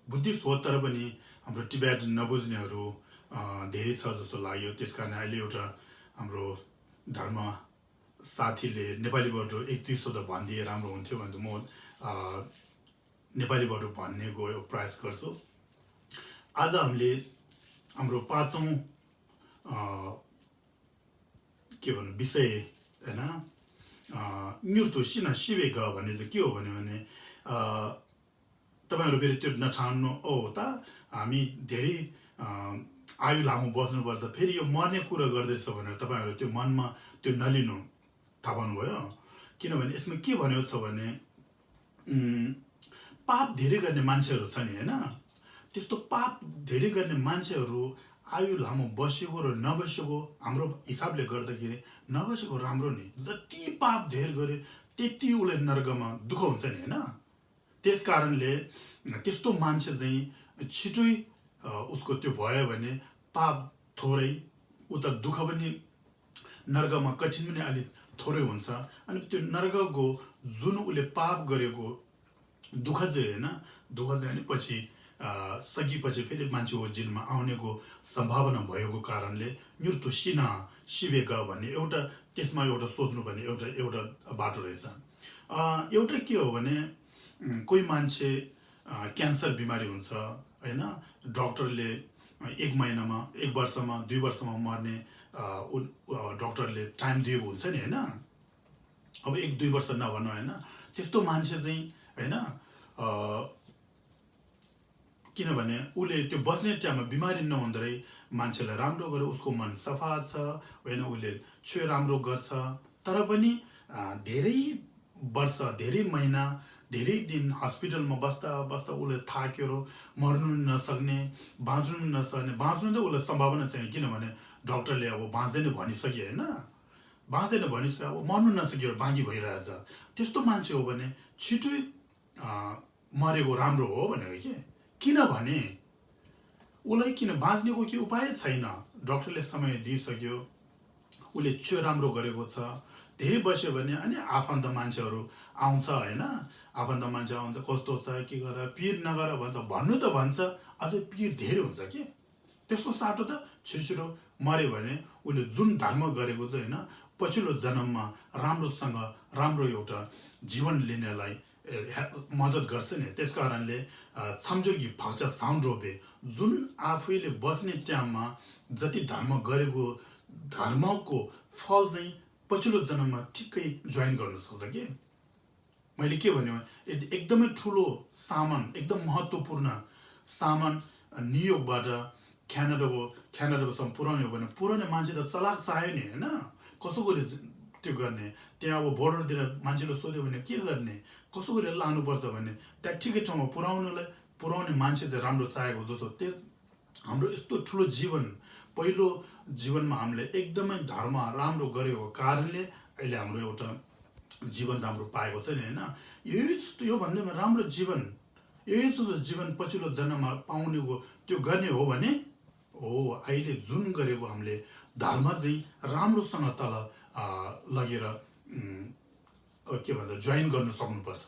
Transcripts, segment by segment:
Buddhist हो तर पनि हाम्रो टिबेटन नबुझ्नेहरू धेरै छ जस्तो लाग्यो। त्यसकारण अहिले एउटा हाम्रो धर्म साथीले नेपालीबाट एक दुई शब्द भनिदिए राम्रो हुन्थ्यो भनेर म नेपालीबाट भन्ने गयो प्रयास गर्छु। आज हामीले हाम्रो पाँचौँ के भन्नु विषय हैन मृत्यु सिना सिबेग भन्ने चाहिँ के हो भने तपाईहरु फेरि त्यो नठान्नु त हामी धेरै आयु लामो बस्नुपर्छ फेरि यो मर्ने कुरा गर्दैछ भनेर तपाईहरु त्यो मनमा त्यो नलिनु थाहा पाउनुभयो। किनभने यसमा के भनेको छ भने पाप धेरै गर्ने मान्छेहरू छ नि हैन, त्यस्तो पाप धेरै गर्ने मान्छेहरू आयु लामो बसेको र नबसेको हाम्रो हिसाबले गर्दाखेरि नबसेको राम्रो नि। जति पाप धेर गरे त्यति उले नरकमा दुःख हुन्छ नि हैन। त्यस कारणले त्यस्तो मान्छे चाहिँ छिटै उसको त्यो भयो भने पाप थोरै उता दुःख पनि नरकमा कठिन पनि अलि थोरै हुन्छ। अनि त्यो नरकको जुन उले पाप गरेको दुःख चाहिँ हैन, दुःख चाहिँ अनि पछि सकिपछि फेरि मान्छेको जिनमा आउनेको सम्भावना भएको कारणले मृत्यु सिना सिबेग भन्ने एउटा त्यसमा एउटा सोच्नुपर्ने एउटा बाटो रहेछ। एउटा के हो भने कोही मान्छे क्यान्सर बिमारी हुन्छ हैन, डक्टरले एक महिनामा एक वर्षमा 2 वर्षमा मर्ने डक्टरले टाइम दिएको हुन्छ नि हैन। अब 1-2 वर्ष नभन्नु हैन, त्यस्तो मान्छे चाहिँ हैन किनभने उले त्यो बस्ने टाइममा बिमारी नहुँदै मान्छेलाई राम्रो गर्यो, उसको मन सफा छ हैन, उले छुए राम्रो गर्छ। तर पनि धेरै वर्ष धेरै महिना धेरै दिन हस्पिटलमा बस्दा बस्दा उले थाकेर मर्नु नसक्ने बाँच्नु नसक्ने बाँच्नु त उले सम्भावना छैन किनभने डक्टरले अब बाँच्दैन भनिसक्यो हैन, बाँच्दैन भनिसक्यो अब मर्नु नसक्यो बाँकी भइरहेछ। त्यस्तो मान्छे हो भने छिटै मरेको राम्रो हो भनेको के। किनभने उलाई किन बाँच्नेको के उपाय छैन, डक्टरले समय दिइसक्यो, उले छुए राम्रो गरेको छ। धेरै बस्यो भने अनि आफन्त मान्छेहरू आउँछ हैन, आफन्त मान्छे आउँछ कस्तो छ के गर पीर नगर भन्छ, भन्नु त भन्छ अझै पीर धेरै हुन्छ के। त्यसको साटो त छिटो मर्यो भने उले जुन धर्म गरेको छ हैन पछिल्लो जन्ममा राम्रोसँग राम्रो एउटा जीवन लिनलाई मद्दत गर्छ नि। त्यसकारणले छम्जोगी फक्छ साउन्ड रोबे जुन आफैले बस्ने टाइममा जति धर्म गरेको धर्मको फल चाहिँ पछिल्लो जन्ममा ठिक्कै जोइन गर्न सक्छ के। मैले के भन्यो एकदमै ठुलो सामान एकदम महत्त्वपूर्ण सामान न्युयोर्कबाट क्यानाडासम्म पुर्याउने हो भने पुर्याउने मान्छे त चलाक चाहियो नि हैन, कसो गरी त्यो गर्ने। त्यहाँ अब बोर्डरतिर मान्छेले सोध्यो भने के गर्ने, कसो गरी लानुपर्छ भने त्यहाँ ठिकै ठाउँमा पुर्याउने मान्छे चाहिँ राम्रो चाहिएको जस्तो। त्यो हाम्रो यस्तो ठुलो जीवन पहिलो जीवनमा हामीले एकदमै धर्म राम्रो गरेको कारणले अहिले हाम्रो एउटा जीवन राम्रो पाएको छ नि हैन। यो भन्दैमा राम्रो जीवन जीवन पछिल्लो जन्ममा पाउनेको त्यो गर्ने हो भने हो अहिले जुन गरेको हामीले धर्म चाहिँ राम्रोसँग तल लगेर के भन्छ जोइन गर्न सक्नुपर्छ।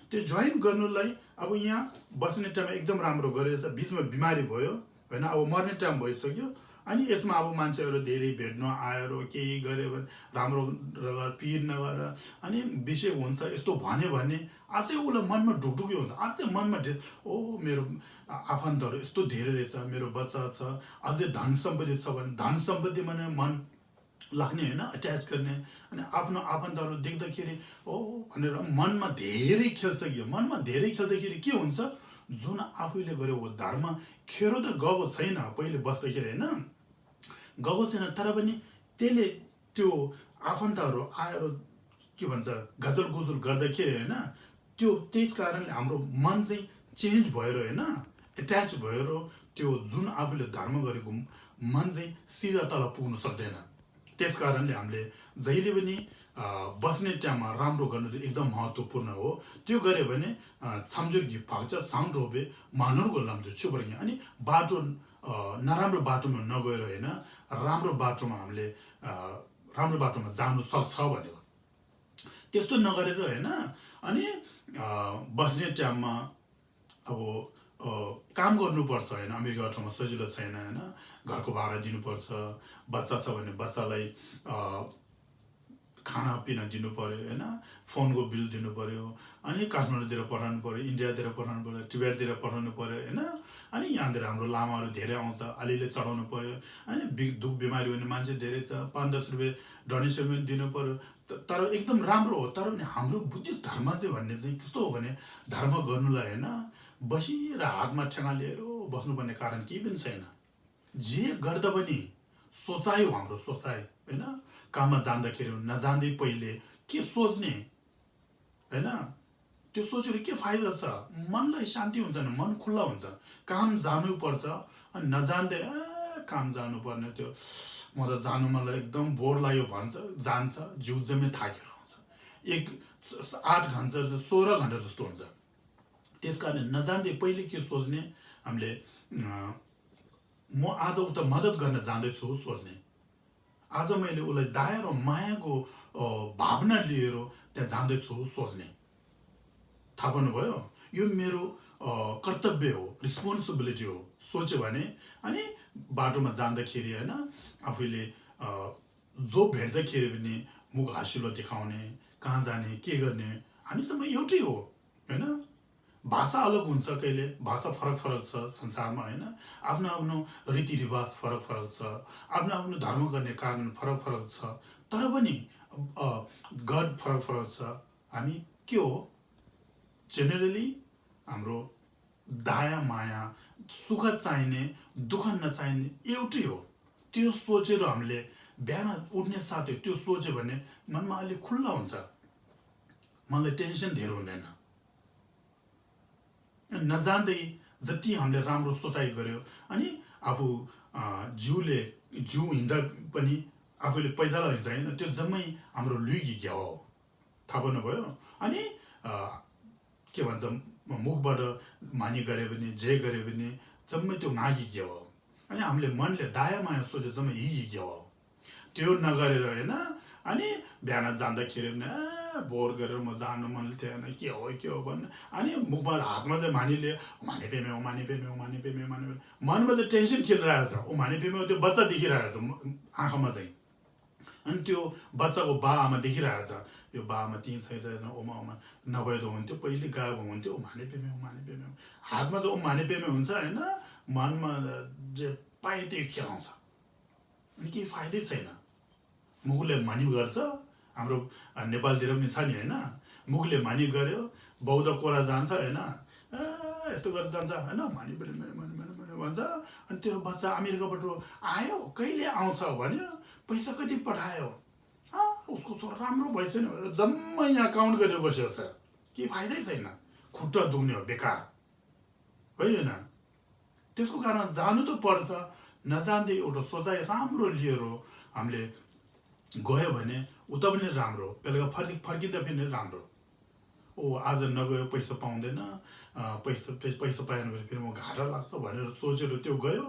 त्यो जोइन गर्नुलाई अब यहाँ बस्ने टाइममा एकदम राम्रो गरेछ, बिचमा बिमारी भयो हैन, अब मर्ने टाइम भइसक्यो अनि यसमा अब मान्छेहरू धेरै भेट्न आएर केही गर्यो भने राम्रो पीर नगर अनि विषय हुन्छ यस्तो भन्यो भने अझै उसलाई मनमा ढुकढुकी हुन्छ, अझै मनमा मेरो आफन्तहरू यस्तो धेरै रहेछ, मेरो बच्चा छ, अझै धन सम्पत्ति छ भने धन सम्पत्ति भने मन लाग्ने हैन, अट्याच गर्ने। अनि आफ्नो आफन्तहरू देख्दाखेरि भनेर मनमा धेरै खेल्छ कि मनमा धेरै खेल्दाखेरि के हुन्छ जुन आफैले गरेको धर्म खेरो त गएको छैन पहिले बस्दाखेरि हैन, गएको छैन तर पनि त्यसले त्यो आफन्तहरू आएर के भन्छ गजल गुजल गर्दाखेरि हैन त्यो त्यस कारणले हाम्रो मन चाहिँ चेन्ज भएर हैन एट्याच भएर त्यो जुन आफूले धर्म गरेको मन चाहिँ सिधा तल पुग्न सक्दैन। त्यस कारणले हामीले जहिले पनि बस्ने टाइममा राम्रो गर्नु चाहिँ एकदम महत्त्वपूर्ण हो। त्यो गरे भने छम्जोगी फक्छ साउन्ड रोबे मानवको लम्दो छुपर्ने अनि बाटो नराम्रो बाटोमा नगएर हैन राम्रो बाटोमा हामीले राम्रो बाटोमा जानु सक्छ भनेको। त्यस्तो नगरेर हैन अनि बस्ने टाइममा अब काम गर्नुपर्छ होइन अमेरिका ठाउँमा सजिलो छैन होइन घरको भाडा दिनुपर्छ बच्चा छ भने बच्चालाई खानापिना दिनु पर्यो होइन फोनको बिल दिनु पर्यो अनि काठमाडौँतिर पठाउनु पर्यो इन्डियातिर पठाउनु पर्यो टिबेटतिर पठाउनु पर्यो होइन अनि यहाँतिर हाम्रो लामाहरू धेरै आउँछ अलिअलि चढाउनु पर्यो अनि दुख बिमारी हुने मान्छे धेरै छ 5-10 रुपियाँ डोनेसन पनि दिनु पर्यो तर एकदम राम्रो हो तर पनि हाम्रो बुद्धिस्ट धर्म चाहिँ भन्ने चाहिँ कस्तो हो भने धर्म गर्नुलाई होइन बसिएर हातमा ठेगा लिएर बस्नुपर्ने कारण केही पनि छैन जे गर्दा पनि सोचाइ हो हाम्रो सोचाइ होइन काममा जाँदाखेरि नजान्दै पहिले के सोच्ने होइन त्यो सोचेर के फाइदा छ मनलाई शान्ति हुन्छ नि मन खुल्ला हुन्छ काम जानुपर्छ अनि नजान्दै काम जानुपर्ने त्यो म त जानु मलाई एकदम बोर लाग्यो भन्छ जान्छ जिउ जम्मै थाकेर आउँछ 8 घन्टा 16 घन्टा जस्तो हुन्छ त्यसकारण नजान्दै पहिले के सोच्ने हामीले म आज उता मद्दत गर्न जाँदैछु सोच्ने आज मैले उसलाई दया र मायाको भावना लिएर त्यहाँ जाँदैछु सोच्ने थाहा पाउनुभयो यो मेरो कर्तव्य हो रिस्पोन्सिबिलिटी हो सोच्यो भने अनि बाटोमा जाँदाखेरि होइन आफूले जो भेट्दाखेरि पनि मुख हाँसिलो देखाउने कहाँ जाने के गर्ने हामी चाहिँ एउटै हो होइन भाषा अलग हुन्छ कहिले भाषा फरक फरक छ संसारमा होइन आफ्नो आफ्नो रीतिरिवाज फरक फरक छ आफ्नो आफ्नो धर्म गर्ने कारण फरक फरक छ तर पनि गड फरक फरक छ हामी के हो जेनरली हाम्रो दया माया सुख चाहिने दुःख नचाहिने एउटै हो त्यो सोचेर हामीले बिहान उठ्ने साथै त्यो सोच्यो भने मनमा अलि खुल्ला हुन्छ मनलाई टेन्सन धेरै हुँदैन नजान्दै जति हामीले राम्रो सोचाइ गर्यो अनि आफू जिउ हिँड्दा पनि आफूले पैदल हिँड्छ होइन त्यो जम्मै हाम्रो लुगी घ्याउ हो थाहा पाउनुभयो अनि के भन्छ मुखबाट मानी गरे भने जे गरे भने जम्मै त्यो नागी घ्याउ हो अनि हामीले मनले दया माया सोचे जम्मै यही घ्याउ हो त्यो नगरेर होइन अनि बिहान जाँदाखेरि बोर गरेर म जानु मन थिएन के हो भन्ने अनि मुखमा हातमा चाहिँ मानिले माने पेमे मनमा चाहिँ टेन्सन खेलिरहेको छ माने पेमे त्यो बच्चा देखिरहेको छ आँखामा चाहिँ अनि त्यो बच्चाको बा आमा देखिरहेको छ यो बा आमा तीन छैन ओमा नभएदो हुन्थ्यो पहिले गायब हुन्थ्यो माने पेमे हातमा चाहिँ माने पेमे हुन्छ होइन मनमा जे पाए त्यो खेलाउँछ अनि केही फाइदै छैन मुखले मानि गर्छ हाम्रो नेपालतिर पनि छ नि होइन मुखले मानि गर्यो बौद्ध कोरा जान्छ होइन यस्तो गरेर जान्छ होइन मानि भन्छ अनि त्यो बच्चा अमेरिकाबाट आयो कहिले आउँछ भन्यो पैसा कति पठायो उसको छोरा राम्रो भएछ नि जम्मै यहाँ काउन्ट गरेर बसेको छ केही फाइदै छैन खुट्टा दुख्ने हो बेकार होइन त्यसको कारण जानु त पर्छ नजान्दै एउटा सोचाइ राम्रो लिएर हामीले गयो भने उता पनि राम्रो बेलुका फर्किँदा पनि राम्रो आज नगयो पैसा पाउँदैन पैसा पाएन भने फेरि म घाटा लाग्छ भनेर सोचेर त्यो गयो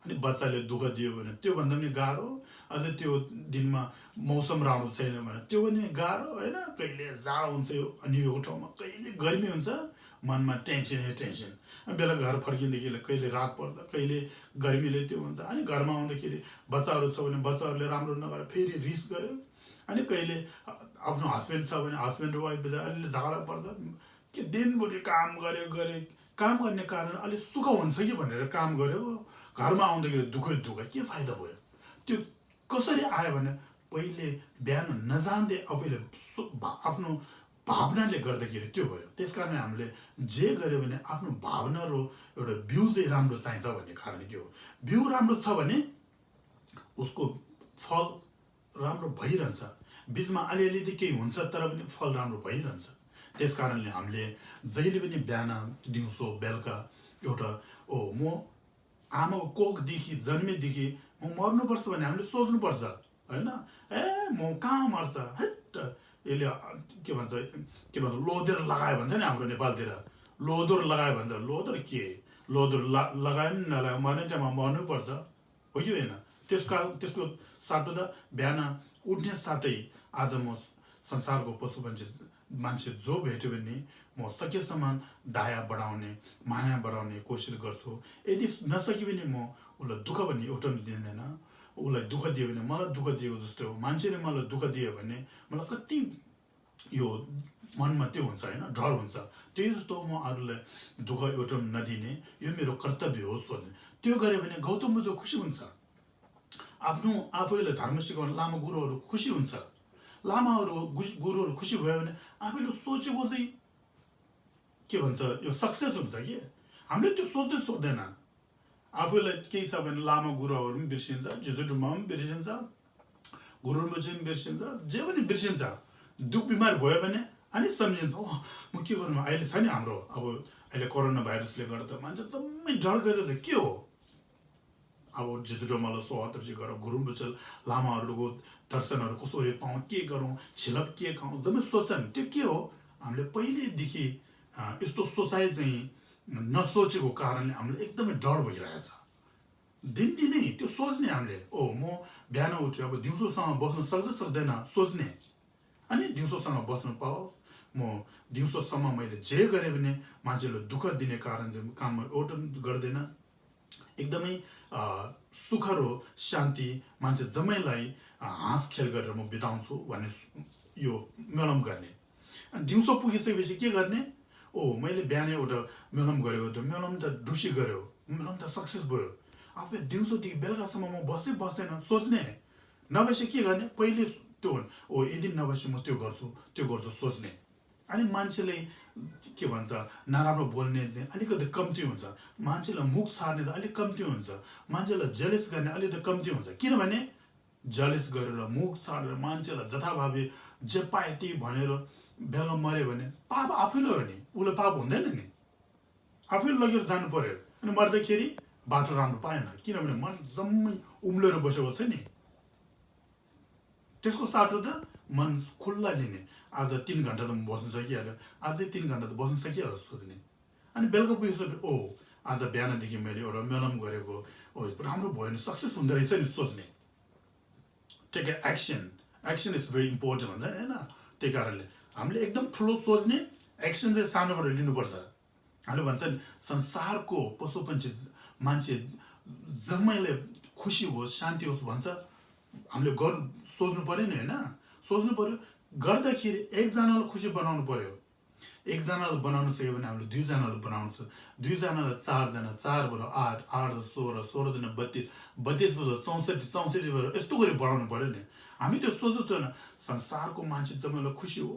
अनि बच्चाले दुःख दियो भने त्योभन्दा पनि गाह्रो अझै त्यो दिनमा मौसम राम्रो छैन भने त्यो पनि गाह्रो होइन कहिले जाडो हुन्छ अनि यो ठाउँमा कहिले गर्मी हुन्छ मनमा टेन्सन बेला घर फर्किँदाखेरि कहिले रात पर्छ कहिले गर्मीले त्यो हुन्छ अनि घरमा आउँदाखेरि बच्चाहरू छ भने बच्चाहरूले राम्रो नगरेर फेरि रिस गर्यो अनि कहिले आफ्नो हस्बेन्ड छ भने हस्बेन्ड वाइफ अलिअलि झगडा पर्छ के दिनभरि काम गरे काम गर्ने कारण अलिक सुख हुन्छ कि भनेर काम गर्यो घरमा आउँदाखेरि दुःख के फाइदा भयो त्यो कसरी आयो भने पहिले बिहान नजान्दै आफूले आफ्नो भावनाले गर्दाखेरि त्यो भयो त्यसकारण हामीले जे गर्यो भने आफ्नो भावना र एउटा बिउ चाहिँ राम्रो चाहिन्छ भन्ने कारण के हो बिउ राम्रो छ भने उसको फल राम्रो भइरहन्छ बीचमा अलिअलि त केही हुन्छ तर पनि फल राम्रो भइरहन्छ त्यसकारणले हामीले जहिले पनि बिहान दिउँसो बेलुका एउटा म आमाको कोखदेखि जन्मेदेखि म मर्नुपर्छ भने हामीले सोच्नुपर्छ होइन म कहाँ मर्छ यसले के भन्छ लोदर लगायो भन्छ नि हाम्रो नेपालतिर लोदर लगायो भन्छ लोदर के लोदर लगायो पनि नलाग्यो मर्ने टाइममा मर्नुपर्छ हो कि होइन त्यसको साटो त बिहान उठ्ने साथै आज म संसारको पशु मान्छे जो भेट्यो भने म सकेसम्म दया बढाउने माया बढाउने कोसिस गर्छु यदि नसके पनि म उसलाई दुःख पनि एउटा पनि दिँदैन उसलाई दुःख दियो भने मलाई दुःख दिएको जस्तो हो मान्छेले मलाई दुःख दियो भने मलाई कति यो मनमा त्यो हुन्छ होइन डर हुन्छ त्यही जस्तो म अरूलाई दुःख एउटा पनि नदिने यो मेरो कर्तव्य हो सोच्ने त्यो गऱ्यो भने गौतम बुद्ध खुसी हुन्छ आफ्नो आफैलाई धर्म सिकाउने लामा गुरुहरू खुसी हुन्छ लामाहरू गुरुहरू खुसी भयो भने आफैले सोचेको चाहिँ के भन्छ यो सक्सेस हुन्छ कि हामीले त्यो सोच्दै सोच्दैन आफूलाई केही छ भने लामा गुरुहरू पनि बिर्सिन्छ झुझुटुमा पनि बिर्सिन्छ गुरुमा चाहिँ बिर्सिन्छ जे पनि बिर्सिन्छ दुख बिमार भयो भने अनि सम्झिन्छ ओह म के गर्नु अहिले छ नि हाम्रो अब अहिले कोरोना भाइरसले गर्दा मान्छे एकदमै डर गरेर चाहिँ के हो अब झुझुटोमालाई सोहतपछि गर गुरुम्बुचल लामाहरूको दर्शनहरू कसरी पाउँ के गरौँ छिलप के खाउँ जम्मै सोच्छन् त्यो के हो हामीले पहिल्यैदेखि यस्तो सोचाइ चाहिँ नसोचेको कारणले हामीले एकदमै डर भइरहेछ दिनदिनै त्यो सोच्ने हामीले ओ म बिहान उठ्यो अब दिउँसोसँग बस्नु सक्छ सक्दैन सोच्ने अनि दिउँसोसँग बस्नु पाओस् म दिउँसोसम्म मैले जे गरेँ भने मान्छेलाई दुःख दिने कारण चाहिँ काम एउटा गर्दैन एकदमै सुख र शान्ति मान्छे जम्मैलाई हाँस खेल गरेर म बिताउँछु भन्ने यो मेलम गर्ने अनि दिउँसो पुगिसकेपछि के गर्ने ओ मैले बिहानै एउटा मेलम गरेको त्यो मेलम त ढुसी गऱ्यो मेलम त सक्सेस भयो अब दिउँसोदेखि बेलुकासम्म म बस्दै बस्दैन सोच्ने नबसे के गर्ने पहिले त्यो ओ यदि नबसे म त्यो गर्छु सोच्ने अनि मान्छेले के भन्छ नराम्रो बोल्ने चाहिँ अलिकति कम्ती हुन्छ मान्छेलाई मुख छाड्ने चाहिँ अलिक कम्ती हुन्छ मान्छेलाई जलेस गर्ने अलिकति कम्ती हुन्छ किनभने जलेस गरेर मुख छाडेर मान्छेलाई जथाभावी जे पाए त्यही भनेर बेलुका मऱ्यो भने पाप आफैले हो नि उसलाई पाप हुँदैन नि आफैले लगेर जानु पर्यो अनि मर्दाखेरि बाटो राम्रो पाएन किनभने मन जम्मै उम्लेर बसेको छ नि त्यसको साटो त मन खुल्ला लिने आज 3 घन्टा त म बस्न सकिहाल्यो अझै 3 घन्टा त बस्न सकिहाल्यो सोच्ने अनि बेलुका पुगिसक्यो ओ आज बिहानदेखि मैले एउटा मेलम गरेको ओ राम्रो भयो नि सक्सेस हुँदो रहेछ नि सोच्ने take action is very important भन्छ नि होइन त्यही कारणले हामीले एकदम ठुलो सोच्ने एक्सन चाहिँ सानोबाट लिनुपर्छ हामीले भन्छ नि संसारको पशुपन्छी मान्छे जम्मैले खुसी होस् शान्ति होस् भन्छ हामीले सोच्नु पर्यो नि होइन सोच्नु पर्यो गर्दाखेरि एकजनालाई खुसी बनाउनु पर्यो एकजनालाई बनाउनु सक्यो भने हामीले 2 जनालाई बनाउनु सक्छ 2 जनालाई 4 जना 4 बाट 8 8 16 16 दिन 32 32 बाट 64 64 बाट यस्तो गरी बढाउनु पर्यो नि हामी त्यो सोच्नु छैन संसारको मान्छे जम्मैलाई खुसी हो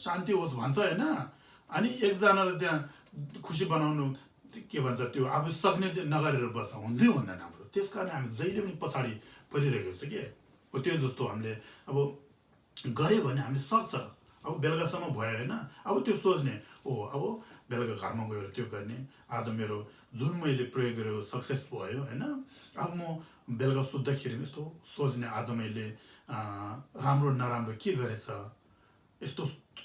शान्ति होस् भन्छ होइन अनि एकजनालाई त्यहाँ खुसी बनाउनु के भन्छ त्यो आफू सक्ने चाहिँ नगरेर बस्छ हुँदै हुँदैन हाम्रो त्यसकारण हामी जहिले पनि पछाडि परिरहेको छ के त्यो जस्तो हामीले अब गऱ्यो भने हामीले सक्छ अब बेलुकासम्म भयो होइन अब त्यो सोच्ने ओ अब बेलुका घरमा गएर त्यो गर्ने आज मेरो जुन मैले प्रयोग गरेको सक्सेस भयो होइन अब म बेलुका सुत्दाखेरि यस्तो सोच्ने आज मैले राम्रो नराम्रो के गरेछ यस्तो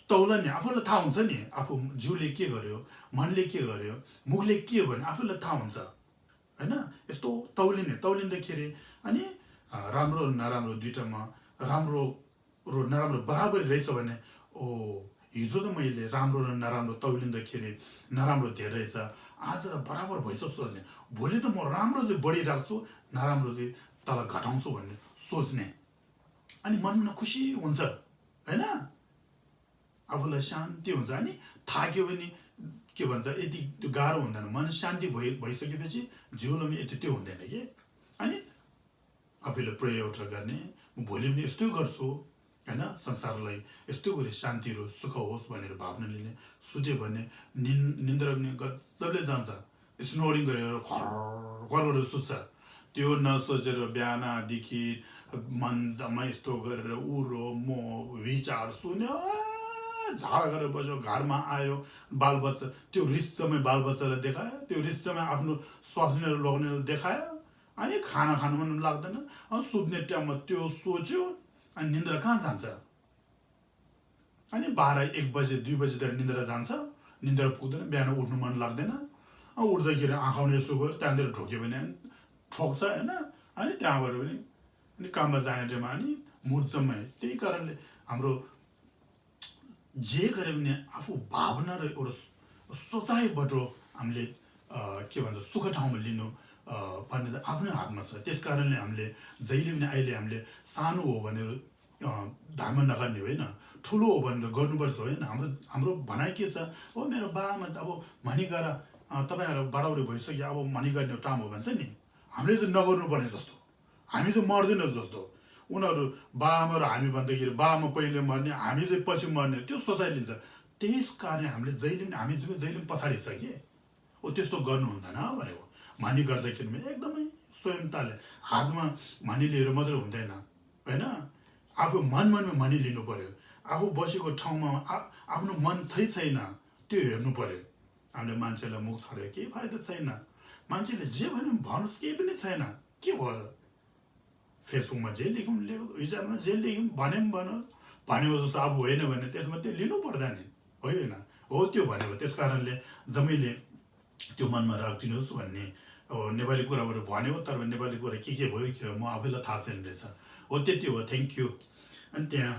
तौलने आफूलाई थाहा हुन्छ नि आफू जिउले के गर्यो मनले के गर्यो मुखले के भन्यो आफूलाई थाहा हुन्छ होइन यस्तो तौलिँदाखेरि अनि राम्रो नराम्रो दुईटामा राम्रो र नराम्रो बराबरी रहेछ भने ओ हिजो त मैले राम्रो र नराम्रो तौलिँदाखेरि नराम्रो धेरै रहेछ आज त बराबर भएछ सोच्ने भोलि त म राम्रो चाहिँ बढी राख्छु नराम्रो चाहिँ तल घटाउँछु भन्ने सोच्ने अनि मनमा खुसी हुन्छ होइन आफूलाई शान्ति हुन्छ अनि थाक्यो भने के भन्छ यति त्यो गाह्रो हुँदैन मन शान्ति भइसकेपछि जिउलाई पनि यति त्यो हुँदैन कि अनि आफूले प्रयोग गर्ने म भोलि पनि यस्तै गर्छु होइन संसारलाई यस्तो गरी शान्ति र सुख होस् भनेर भावना लिने सुत्यो भने निन्द्रा पनि गजबले जान्छ स्नोरिङ गरेर गरेर सुत्छ त्यो नसोचेर बिहानदेखि मन जम्मै यस्तो गरेर उरो म विचार सुन्यो झाडा गरेर बस्यो घरमा आयो बालबच्चा त्यो रिस जम्मै बालबच्चालाई देखायो त्यो रिस जम्मै आफ्नो स्वास्नी लोग्नेलाई देखायो अनि खाना खानु पनि लाग्दैन अनि सुत्ने टाइममा त्यो सोच्यो अनि निन्द्रा कहाँ जान्छ अनि 12-1 बजे 2 बजेतिर निन्द्रा जान्छ निन्द्रा पुग्दैन बिहान उठ्नु मन लाग्दैन उठ्दाखेरि आँखाउने यसो गयो त्यहाँनिर ढोक्यो भने ठोक्छ होइन अनि त्यहाँबाट पनि अनि काममा जाने टाइममा अनि मुड जम्मै त्यही कारणले हाम्रो जे गरे पनि आफू भावना र एउटा सोचाइबाट हामीले के भन्छ सुख ठाउँमा लिनु भन्ने त आफ्नै हातमा छ। त्यस कारणले हामीले जहिले पनि अहिले हामीले सानो हो भनेर धर्म नगर्ने होइन, ठुलो हो भनेर गर्नुपर्छ होइन। हाम्रो हाम्रो भनाइ के छ, ओ मेरो बाआमा त अब भनी गर, तपाईँहरू बडाउरी भइसक्यो अब भनी गर्ने टाइम हो भन्छ नि, हामीले त नगर्नुपर्ने जस्तो, हामी त मर्दैन जस्तो। उनीहरू बाआमा र हामी भन्दाखेरि बाआमा पहिले मर्ने हामी चाहिँ पछि मर्ने त्यो सोचाइ लिन्छ। त्यस कारण हामीले जहिले पनि हामी जहिले पनि पछाडि छ कि ओ त्यस्तो गर्नु हुँदैन भनेको। भनी गर्दाखेरि पनि एकदमै स्वयंताले हातमा भनी लिएर मात्रै हुँदैन होइन, आफू मनमा भनी लिनु पर्यो। आफू बसेको ठाउँमा आफ्नो मन छैन त्यो हेर्नु पर्यो। हामीले मान्छेलाई मुख छोडेर केही फाइदा छैन, मान्छेले जे भन्यो भन्नुहोस्, केही पनि छैन, के भयो। फेसबुकमा जे लेख्यौँ लेख्यो, विचारमा जे लेख्यौँ भन्यौँ भन्यो, भनेको जस्तो अब होइन भने त्यसमा त्यो लिनु पर्दैन होइन, हो त्यो भनेको। त्यस कारणले जम्मैले त्यो मनमा राखिदिनुहोस् भन्ने अब नेपाली कुराबाट भनेको, तर नेपाली कुरा के भयो म आफैलाई थाहा छैन रहेछ। हो त्यति हो, थ्याङ्क यू। अनि त्यहाँ